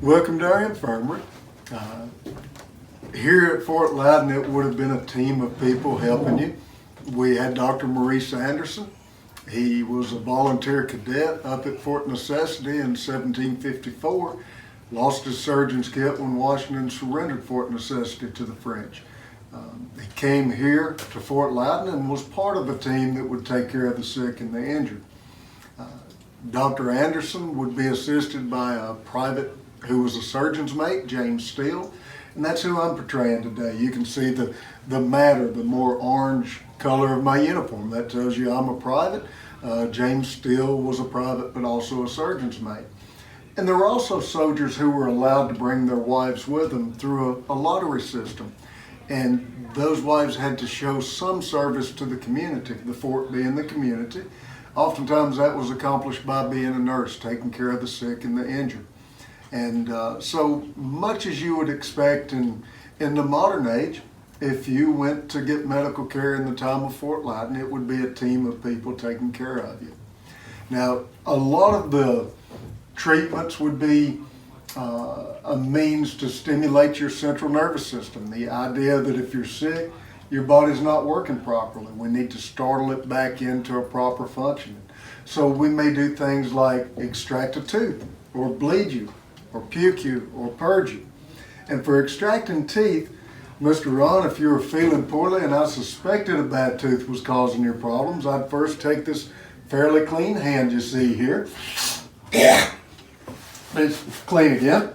Welcome to our infirmary. Here at Fort Loudoun, it would have been a team of people helping you. We had Dr. Maurice Anderson. He was a volunteer cadet up at Fort Necessity in 1754. Lost his surgeon's kit when Washington surrendered Fort Necessity to the French. He came here to Fort Loudoun and was part of a team that would take care of the sick and the injured. Dr. Anderson would be assisted by a private who was a surgeon's mate, James Steele, and that's who I'm portraying today. You can see the matter, the more orange color of my uniform. That tells you I'm a private. James Steele was a private but also a surgeon's mate. And there were also soldiers who were allowed to bring their wives with them through a lottery system. And those wives had to show some service to the community, the fort being the community. Oftentimes that was accomplished by being a nurse, taking care of the sick and the injured. And so much as you would expect in the modern age, if you went to get medical care in the time of Fort Loudoun, it would be a team of people taking care of you. Now, a lot of the treatments would be a means to stimulate your central nervous system. The idea that if you're sick, your body's not working properly. We need to startle it back into a proper functioning. So we may do things like extract a tooth, or bleed you, or puke you, or purge you. And for extracting teeth, Mr. Ron, if you were feeling poorly and I suspected a bad tooth was causing your problems, I'd first take this fairly clean hand you see here. It's clean again.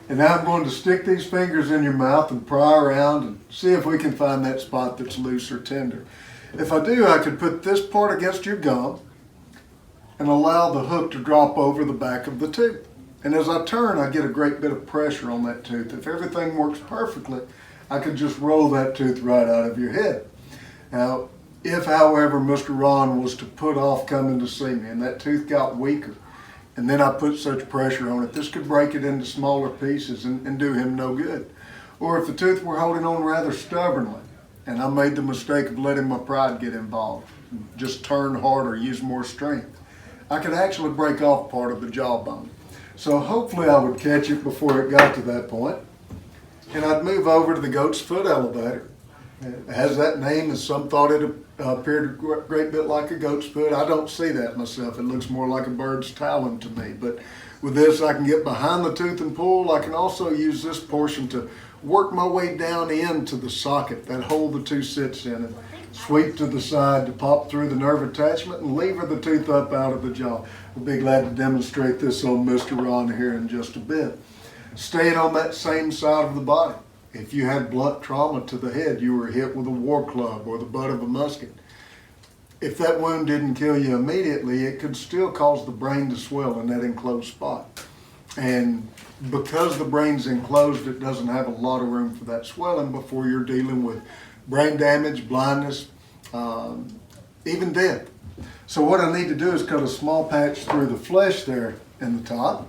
And now I'm going to stick these fingers in your mouth and pry around and see if we can find that spot that's loose or tender. If I do, I could put this part against your gum and allow the hook to drop over the back of the tooth. And as I turn, I get a great bit of pressure on that tooth. If everything works perfectly, I could just roll that tooth right out of your head. Now, if, however, Mr. Ron was to put off coming to see me and that tooth got weaker, and then I put such pressure on it, this could break it into smaller pieces and do him no good. Or if the tooth were holding on rather stubbornly, and I made the mistake of letting my pride get involved, just turn harder, use more strength, I could actually break off part of the jawbone. So hopefully I would catch it before it got to that point. And I'd move over to the goat's foot elevator. It has that name, as some thought it appeared a great bit like a goat's foot. I don't see that myself. It looks more like a bird's talon to me. But with this, I can get behind the tooth and pull. I can also use this portion to work my way down into the socket, that hole the tooth sits in, and sweep to the side to pop through the nerve attachment and lever the tooth up out of the jaw. We'll be glad to demonstrate this on Mr. Ron here in just a bit. Staying on that same side of the body. If you had blunt trauma to the head, you were hit with a war club or the butt of a musket. If that wound didn't kill you immediately, it could still cause the brain to swell in that enclosed spot. And because the brain's enclosed, it doesn't have a lot of room for that swelling before you're dealing with brain damage, blindness, even death. So what I need to do is cut a small patch through the flesh there in the top.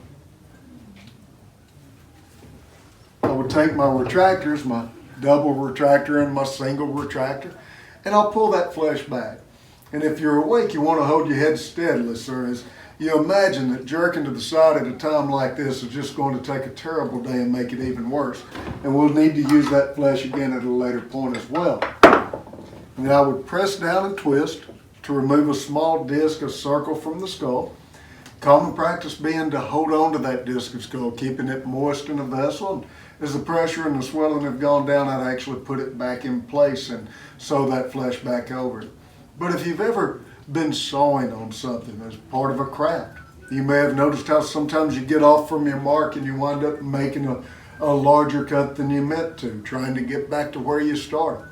I would take my retractors, my double retractor and my single retractor, and I'll pull that flesh back. And if you're awake, you want to hold your head steadily, sir, as you imagine that jerking to the side at a time like this is just going to take a terrible day and make it even worse. And we'll need to use that flesh again at a later point as well. And I would press down and twist to remove a small disc, a circle from the skull. Common practice being to hold on to that disc of skull, keeping it moist in a vessel. And as the pressure and the swelling have gone down, I'd actually put it back in place and sew that flesh back over it. But if you've ever been sawing on something as part of a craft, you may have noticed how sometimes you get off from your mark and you wind up making a larger cut than you meant to, trying to get back to where you started.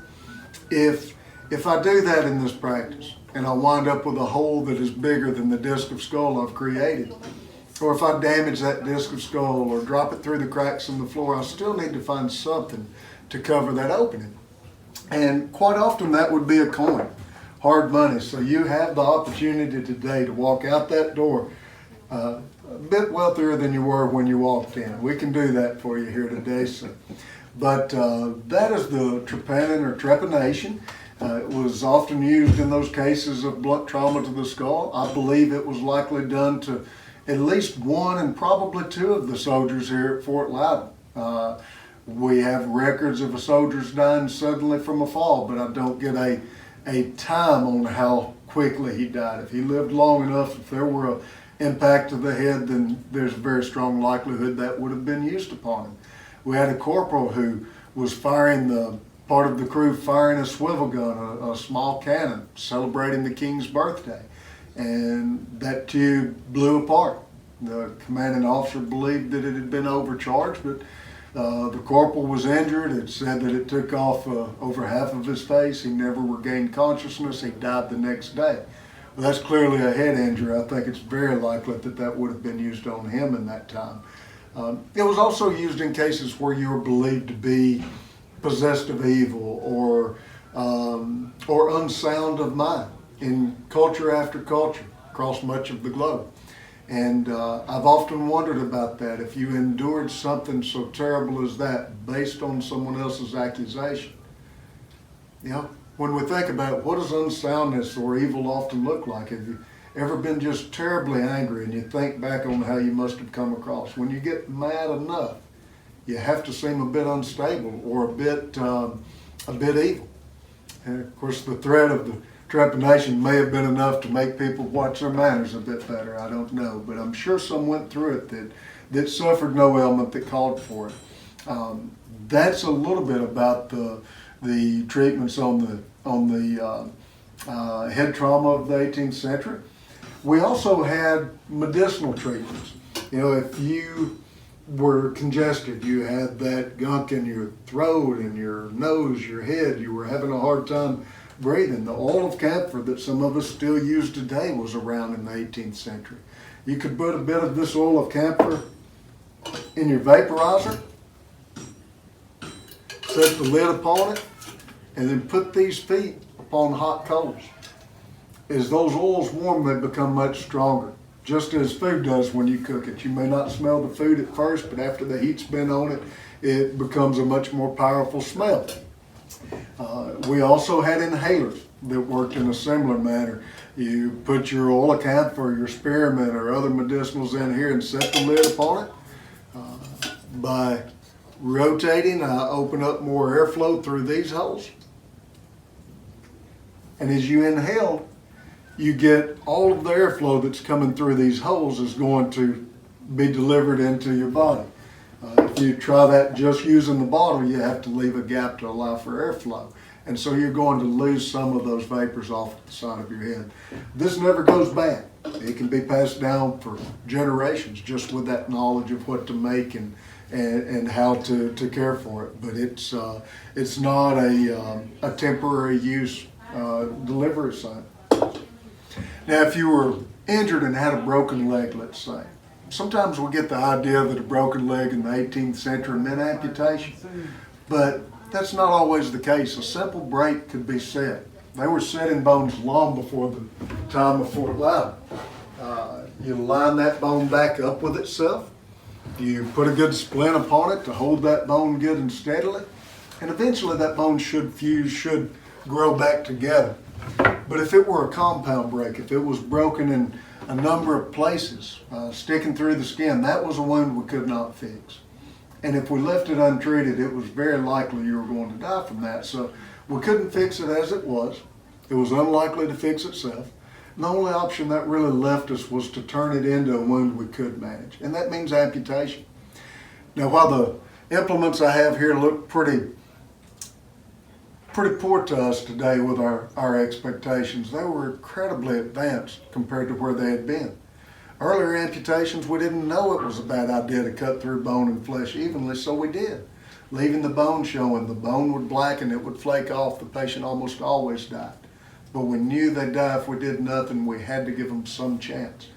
If I do that in this practice, and I wind up with a hole that is bigger than the disc of skull I've created, or if I damage that disc of skull or drop it through the cracks in the floor, I still need to find something to cover that opening. And quite often that would be a coin, hard money. So you have the opportunity today to walk out that door a bit wealthier than you were when you walked in. We can do that for you here today. But that is the trepanning or trepanation. It was often used in those cases of blunt trauma to the skull. I believe it was likely done to at least one and probably two of the soldiers here at Fort Loudoun. We have records of a soldiers dying suddenly from a fall, but I don't get a time on how quickly he died. If he lived long enough, if there were an impact to the head, then there's a very strong likelihood that would have been used upon him. We had a corporal who was part of the crew firing a swivel gun, a small cannon, celebrating the king's birthday. And that tube blew apart. The commanding officer believed that it had been overcharged, but the corporal was injured. It said that it took off over half of his face. He never regained consciousness. He died the next day. Well, that's clearly a head injury. I think it's very likely that that would have been used on him in that time. It was also used in cases where you were believed to be possessed of evil or unsound of mind in culture after culture across much of the globe. And I've often wondered about that. If you endured something so terrible as that based on someone else's accusation, when we think about it, what does unsoundness or evil often look like? Have you ever been just terribly angry and you think back on how you must have come across? When you get mad enough, you have to seem a bit unstable or a bit evil. And of course, the threat of the trepanation may have been enough to make people watch their manners a bit better. I don't know, but I'm sure some went through it that suffered no ailment that called for it. That's a little bit about the treatments on the head trauma of the 18th century. We also had medicinal treatments. If you were congested, you had that gunk in your throat and your nose, your head, you were having a hard time breathing. The oil of camphor that some of us still use today was around in the 18th century. You could put a bit of this oil of camphor in your vaporizer, set the lid upon it, and then put these feet upon hot coals. As those oils warm, they become much stronger, just as food does when you cook it. You may not smell the food at first, but after the heat's been on it, it becomes a much more powerful smell. We also had inhalers that worked in a similar manner. You put your oil of camphor, your spearmint, or other medicinals in here and set the lid upon it. By rotating, I open up more airflow through these holes. And as you inhale, you get all of the airflow that's coming through these holes is going to be delivered into your body. If you try that just using the bottle, you have to leave a gap to allow for airflow. And so you're going to lose some of those vapors off the side of your head. This never goes bad. It can be passed down for generations just with that knowledge of what to make and how to care for it. But it's not a temporary use delivery site. Now, if you were injured and had a broken leg, let's say, sometimes we get the idea that a broken leg in the 18th century meant amputation, but that's not always the case. A simple break could be set. They were setting bones long before the time of Fort Loudoun. You line that bone back up with itself. You put a good splint upon it to hold that bone good and steadily, and eventually that bone should fuse, should grow back together. But if it were a compound break, if it was broken in a number of places, sticking through the skin, that was a wound we could not fix. And if we left it untreated, it was very likely you were going to die from that. So we couldn't fix it as it was. It was unlikely to fix itself. And the only option that really left us was to turn it into a wound we could manage. And that means amputation. Now, while the implements I have here look pretty poor to us today with our expectations, they were incredibly advanced compared to where they had been. Earlier amputations, we didn't know it was a bad idea to cut through bone and flesh evenly, so we did. Leaving the bone showing, the bone would blacken, it would flake off, the patient almost always died. But we knew they'd die if we did nothing. We had to give them some chance.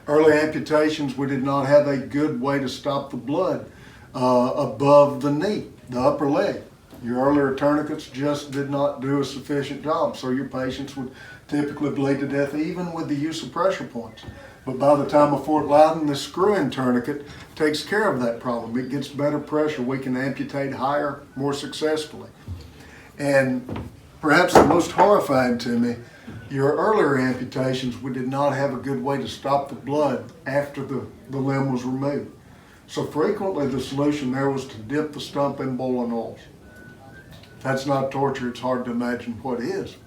Early amputations, we did not have a good way to stop the blood above the knee, the upper leg. Your earlier tourniquets just did not do a sufficient job, so your patients would typically bleed to death even with the use of pressure points. But by the time of Fort Loudoun, the screw-in tourniquet takes care of that problem. It gets better pressure. We can amputate higher, more successfully. And perhaps the most horrifying to me Your earlier amputations, we did not have a good way to stop the blood after the limb was removed. So frequently the solution there was to dip the stump in boiling oils. If that's not torture, it's hard to imagine what is.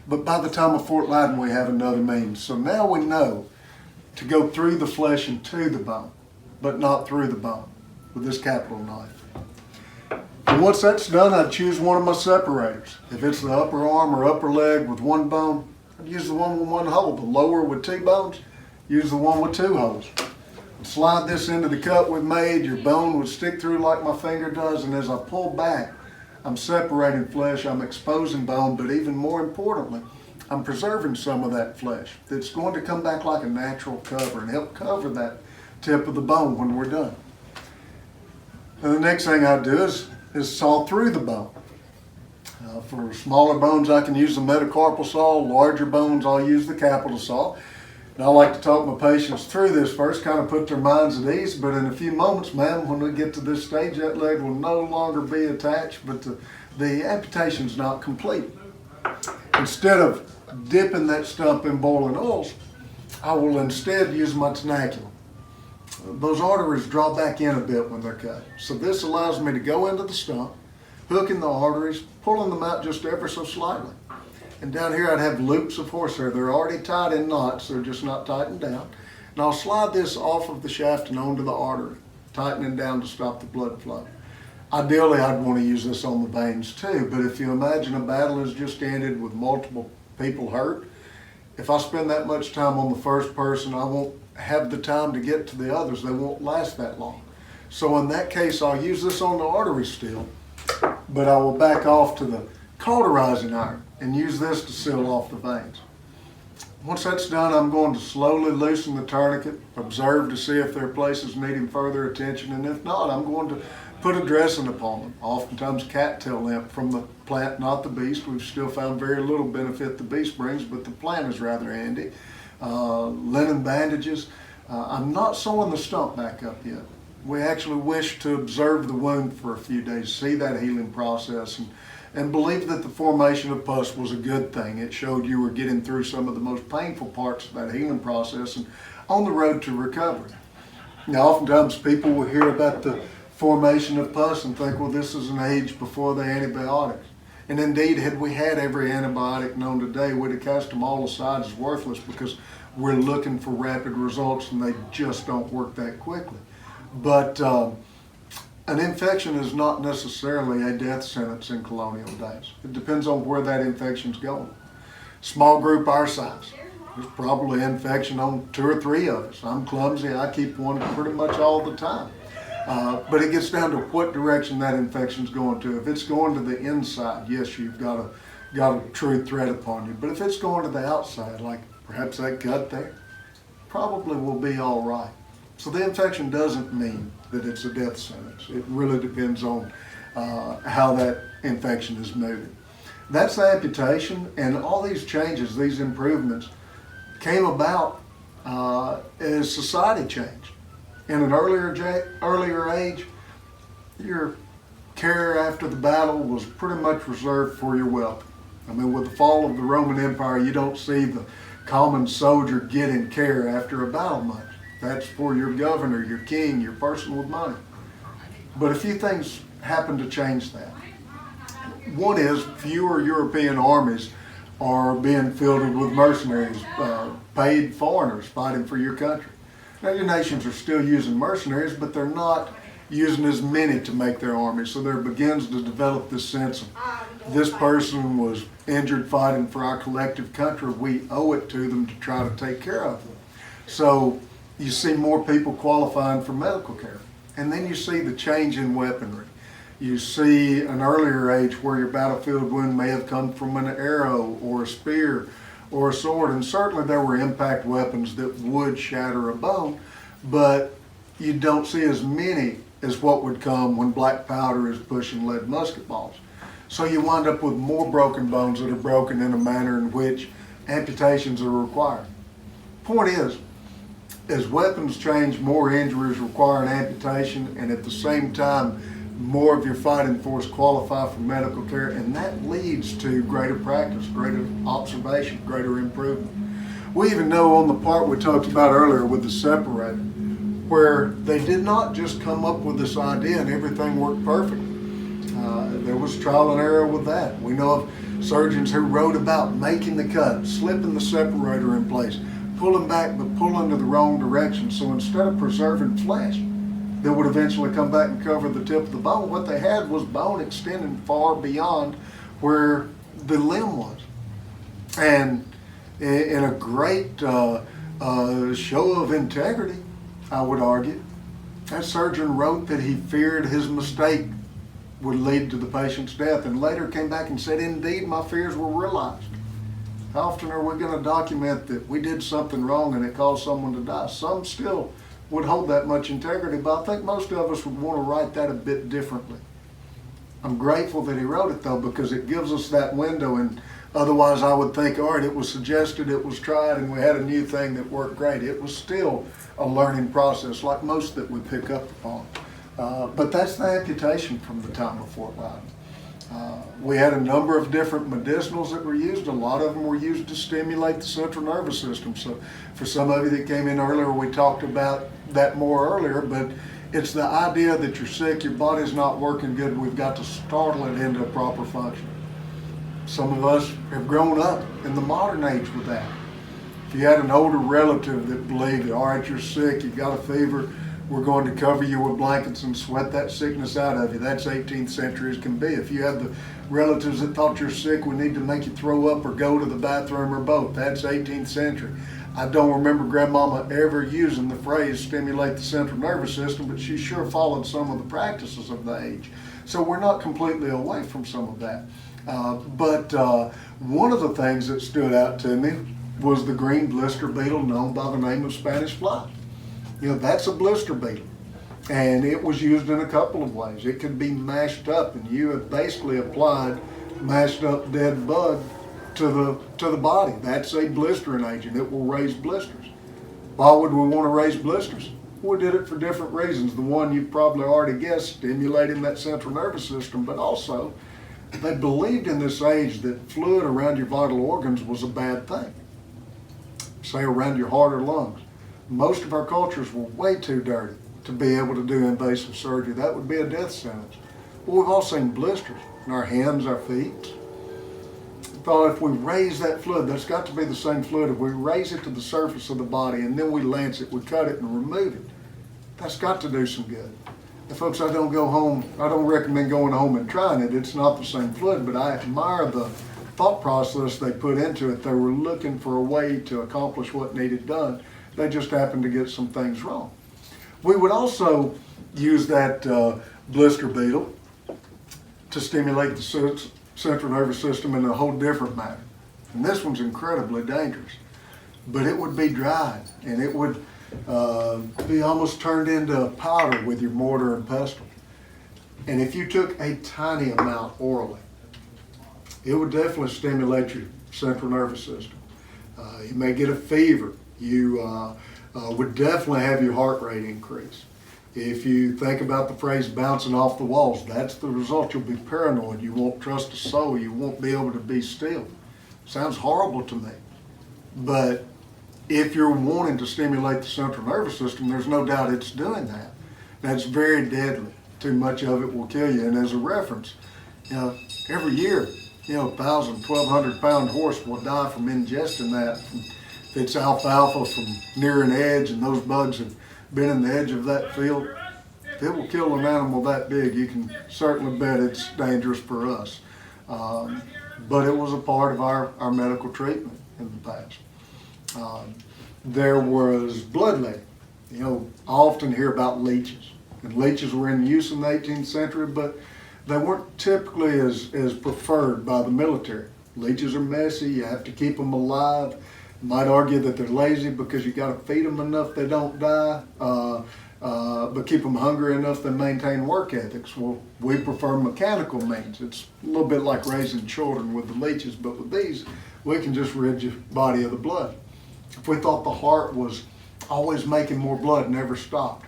But by the time of Fort Loudoun, we have another means. So now we know to go through the flesh and to the bone, but not through the bone with this capital knife. And once that's done, I'd choose one of my separators. If it's the upper arm or upper leg with one bone, I'd use the one with one hole. The lower with two bones, use the one with two holes. I'd slide this into the cut we've made. Your bone would stick through like my finger does, and as I pull back, I'm separating flesh, I'm exposing bone, but even more importantly, I'm preserving some of that flesh that's going to come back like a natural cover and help cover that tip of the bone when we're done. And the next thing I do is saw through the bone. For smaller bones, I can use the metacarpal saw. Larger bones, I'll use the capital saw. And I like to talk my patients through this first, kind of put their minds at ease. But in a few moments, ma'am, when we get to this stage, that leg will no longer be attached, but the amputation's not complete. Instead of dipping that stump in boiling oils, I will instead use my tenaculum. Those arteries draw back in a bit when they're cut. So this allows me to go into the stump, hooking the arteries, pulling them out just ever so slightly. And down here I'd have loops of horsehair. They're already tied in knots, they're just not tightened down. And I'll slide this off of the shaft and onto the artery, tightening down to stop the blood flow. Ideally, I'd want to use this on the veins too, but if you imagine a battle has just ended with multiple people hurt, if I spend that much time on the first person, I won't have the time to get to the others. They won't last that long. So in that case, I'll use this on the artery still, but I will back off to the cauterizing iron and use this to seal off the veins. Once that's done, I'm going to slowly loosen the tourniquet, observe to see if there are places needing further attention, and if not, I'm going to put a dressing upon them, oftentimes cattail lymph from the plant, not the beast. We've still found very little benefit the beast brings, but the plant is rather handy. Linen bandages. I'm not sewing the stump back up yet. We actually wish to observe the wound for a few days, see that healing process, and believe that the formation of pus was a good thing. It showed you were getting through some of the most painful parts of that healing process and on the road to recovery. Now, oftentimes people will hear about the formation of pus and think, well, this is an age before the antibiotics. And indeed, had we had every antibiotic known today, we'd have cast them all aside as worthless because we're looking for rapid results and they just don't work that quickly. But an infection is not necessarily a death sentence in colonial days. It depends on where that infection's going. Small group our size, there's probably infection on 2 or 3 of us. I'm clumsy, I keep one pretty much all the time. But it gets down to what direction that infection's going to. If it's going to the inside, yes, you've got a true threat upon you. But if it's going to the outside, like perhaps that gut there, probably will be all right. So the infection doesn't mean that it's a death sentence. It really depends on how that infection is moving. That's the amputation, and all these changes, these improvements, came about as society changed. In an earlier age, your care after the battle was pretty much reserved for your wealth. I mean, with the fall of the Roman Empire, you don't see the common soldier getting care after a battle much. That's for your governor, your king, your person with money. But a few things happened to change that. One is fewer European armies are being filled with mercenaries, paid foreigners fighting for your country. Now, your nations are still using mercenaries, but they're not using as many to make their armies. So there begins to develop this sense of this person was injured fighting for our collective country. We owe it to them to try to take care of them. So you see more people qualifying for medical care. And then you see the change in weaponry. You see an earlier age where your battlefield wound may have come from an arrow or a spear or a sword, and certainly there were impact weapons that would shatter a bone, but you don't see as many as what would come when black powder is pushing lead musket balls. So you wind up with more broken bones that are broken in a manner in which amputations are required. Point is, as weapons change, more injuries require an amputation, and at the same time, more of your fighting force qualify for medical care, and that leads to greater practice, greater observation, greater improvement. We even know on the part we talked about earlier with the separator, where they did not just come up with this idea and everything worked perfectly. There was trial and error with that. We know of surgeons who wrote about making the cut, slipping the separator in place, pulling back but pulling to the wrong direction. So instead of preserving flesh that would eventually come back and cover the tip of the bone, what they had was bone extending far beyond where the limb was. And in a great show of integrity, I would argue, that surgeon wrote that he feared his mistake would lead to the patient's death, and later came back and said, indeed, my fears were realized. How often are we going to document that we did something wrong and it caused someone to die? Some still would hold that much integrity, but I think most of us would want to write that a bit differently. I'm grateful that he wrote it, though, because it gives us that window, and otherwise I would think, all right, it was suggested, it was tried, and we had a new thing that worked great. It was still a learning process, like most that we pick up upon. But that's the amputation from the time of Fort Loudoun. We had a number of different medicinals that were used. A lot of them were used to stimulate the central nervous system. So for some of you that came in earlier, we talked about that more earlier, but it's the idea that you're sick, your body's not working good, we've got to startle it into a proper function. Some of us have grown up in the modern age with that. If you had an older relative that believed, all right, you're sick, you've got a fever, we're going to cover you with blankets and sweat that sickness out of you. That's 18th century as can be. If you have the relatives that thought you're sick, we need to make you throw up or go to the bathroom or both. That's 18th century. I don't remember Grandmama ever using the phrase stimulate the central nervous system, but she sure followed some of the practices of the age. So we're not completely away from some of that. But one of the things that stood out to me was the green blister beetle known by the name of Spanish fly. You know, that's a blister beetle, and it was used in a couple of ways. It could be mashed up, and you have basically applied mashed up dead bug to the body. That's a blistering agent. It will raise blisters. Why would we want to raise blisters? We did it for different reasons. The one you've probably already guessed, stimulating that central nervous system, but also they believed in this age that fluid around your vital organs was a bad thing. Say around your heart or lungs. Most of our cultures were way too dirty to be able to do invasive surgery. That would be a death sentence. But we've all seen blisters in our hands, our feet. I thought if we raise that fluid, that's got to be the same fluid. If we raise it to the surface of the body and then we lance it, we cut it and remove it, that's got to do some good. Now, folks, I don't recommend going home and trying it. It's not the same fluid, but I admire the thought process they put into it. They were looking for a way to accomplish what needed done. They just happened to get some things wrong. We would also use that blister beetle to stimulate the central nervous system in a whole different manner. And this one's incredibly dangerous. But it would be dried, and it would be almost turned into powder with your mortar and pestle. And if you took a tiny amount orally, it would definitely stimulate your central nervous system. You may get a fever. You would definitely have your heart rate increase. If you think about the phrase bouncing off the walls, that's the result. You'll be paranoid. You won't trust a soul. You won't be able to be still. Sounds horrible to me. But if you're wanting to stimulate the central nervous system, there's no doubt it's doing that. That's very deadly. Too much of it will kill you. And as a reference, every year, 1,000, 1,200 pound horse will die from ingesting that. If it's alfalfa from near an edge and those bugs have been in the edge of that field, if it will kill an animal that big, you can certainly bet it's dangerous for us. But it was a part of our medical treatment in the past. There was bloodletting. I often hear about leeches. And leeches were in use in the 18th century, but they weren't typically as preferred by the military. Leeches are messy. You have to keep them alive. You might argue that they're lazy because you got to feed them enough they don't die, but keep them hungry enough they maintain work ethics. Well, we prefer mechanical means. It's a little bit like raising children with the leeches, but with these, we can just rid your body of the blood. If we thought the heart was always making more blood, never stopped,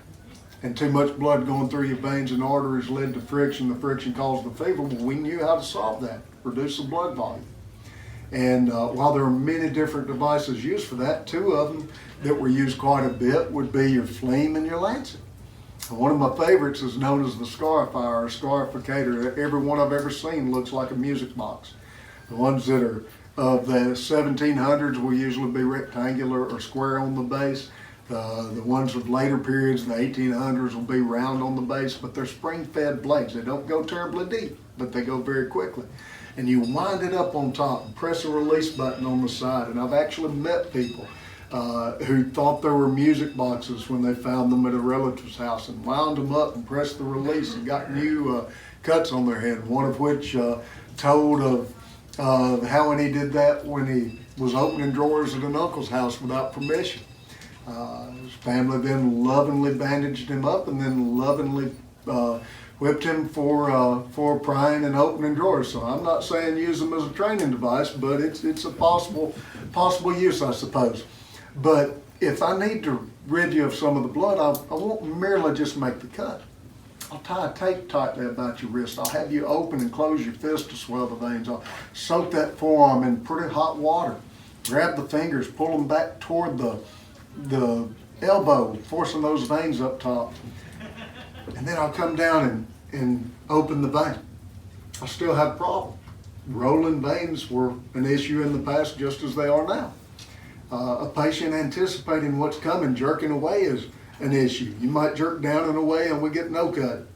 and too much blood going through your veins and arteries led to friction. The friction caused the fever. Well, we knew how to solve that, reduce the blood volume. And while there are many different devices used for that, two of them that were used quite a bit would be your Fleam and your Lancet. And one of my favorites is known as the Scarifier or Scarificator. Every one I've ever seen looks like a music box. The ones that are of the 1700s will usually be rectangular or square on the base. The ones of later periods, the 1800s, will be round on the base, but they're spring-fed blades. They don't go terribly deep, but they go very quickly. And you wind it up on top and press a release button on the side. And I've actually met people who thought they were music boxes when they found them at a relative's house and wound them up and pressed the release and got new cuts on their head. One of which told of how he did that when he was opening drawers at an uncle's house without permission. His family then lovingly bandaged him up and then lovingly whipped him for prying and opening drawers. So I'm not saying use them as a training device, but it's a possible use, I suppose. But if I need to rid you of some of the blood, I won't merely just make the cut. I'll tie a tape tightly about your wrist. I'll have you open and close your fist to swell the veins. I'll soak that forearm in pretty hot water. Grab the fingers, pull them back toward the elbow, forcing those veins up top. And then I'll come down and open the vein. I still have a problem. Rolling veins were an issue in the past just as they are now. A patient anticipating what's coming, jerking away is an issue. You might jerk down and away and we get no cut.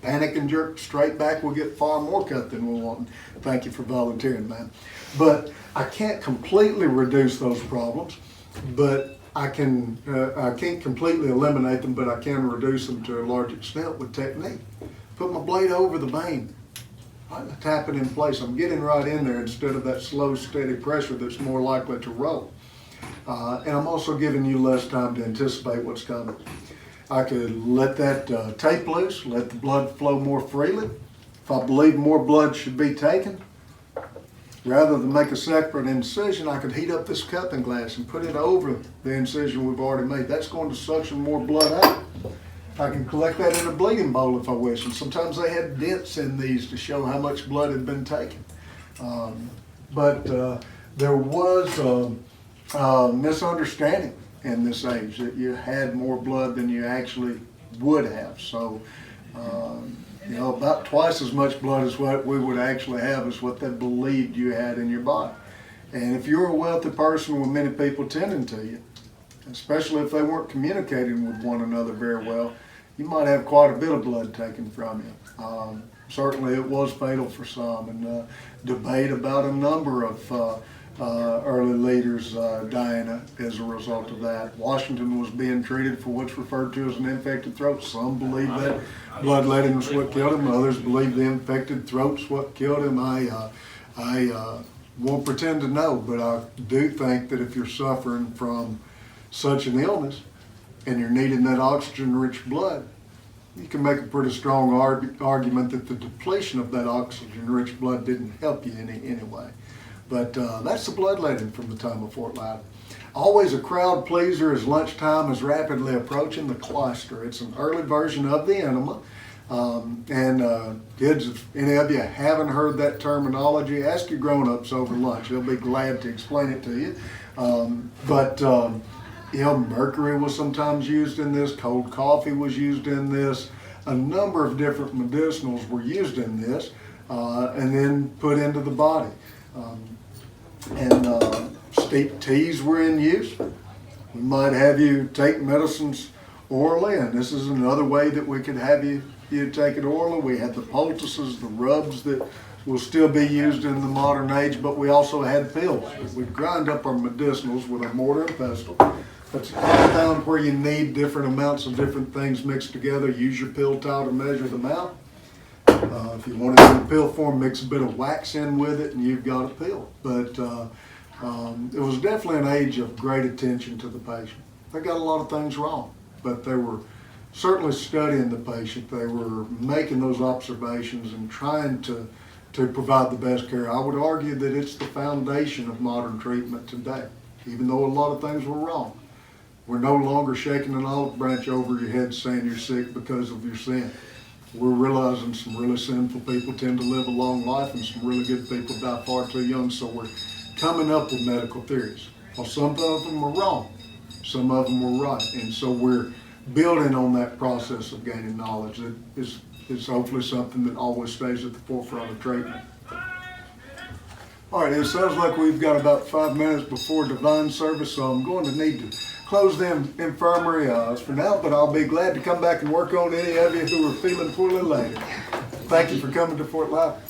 Panic and jerk straight back, we'll get far more cut than we want. Thank you for volunteering, man. But I can't completely reduce those problems, but I can't completely eliminate them, but I can reduce them to a large extent with technique. Put my blade over the vein. I tap it in place. I'm getting right in there instead of that slow, steady pressure that's more likely to roll. And I'm also giving you less time to anticipate what's coming. I could let that tape loose, let the blood flow more freely. If I believe more blood should be taken, rather than make a separate incision, I could heat up this cupping glass and put it over the incision we've already made. That's going to suction more blood out. I can collect that in a bleeding bowl if I wish. And sometimes they had dents in these to show how much blood had been taken. But there was misunderstanding in this age that you had more blood than you actually would have. So, about twice as much blood as what we would actually have is what they believed you had in your body. And if you're a wealthy person with many people tending to you, especially if they weren't communicating with one another very well, you might have quite a bit of blood taken from you. Certainly it was fatal for some, and debate about a number of early leaders dying as a result of that. Washington was being treated for what's referred to as an infected throat. Some believe that bloodletting was what killed him. Others believe the infected throat's what killed him. I won't pretend to know, but I do think that if you're suffering from such an illness and you're needing that oxygen-rich blood, you can make a pretty strong argument that the depletion of that oxygen-rich blood didn't help you anyway. But that's the bloodletting from the time of Fort Loudoun. Always a crowd pleaser as lunchtime is rapidly approaching, the cloister. It's an early version of the enema. Kids, if any of you haven't heard that terminology, ask your grown-ups over lunch. They'll be glad to explain it to you. Mercury was sometimes used in this. Cold coffee was used in this. A number of different medicinals were used in this and then put into the body. Steep teas were in use. We might have you take medicines orally, and this is another way that we could have you take it orally. We had the poultices, the rubs that will still be used in the modern age, but we also had pills. We'd grind up our medicinals with a mortar and pestle. That's a compound where you need different amounts of different things mixed together. Use your pill towel to measure them out. If you want it in pill form, mix a bit of wax in with it and you've got a pill. But it was definitely an age of great attention to the patient. They got a lot of things wrong, but they were certainly studying the patient. They were making those observations and trying to provide the best care. I would argue that it's the foundation of modern treatment today, even though a lot of things were wrong. We're no longer shaking an olive branch over your head saying you're sick because of your sin. We're realizing some really sinful people tend to live a long life and some really good people die far too young, so we're coming up with medical theories. Well, some of them are wrong, some of them were right, and so we're building on that process of gaining knowledge. That is hopefully something that always stays at the forefront of treatment. All right, it sounds like we've got about 5 minutes before divine service, so I'm going to need to close the infirmary for now, but I'll be glad to come back and work on any of you who are feeling poorly later. Thank you for coming to Fort Lyman.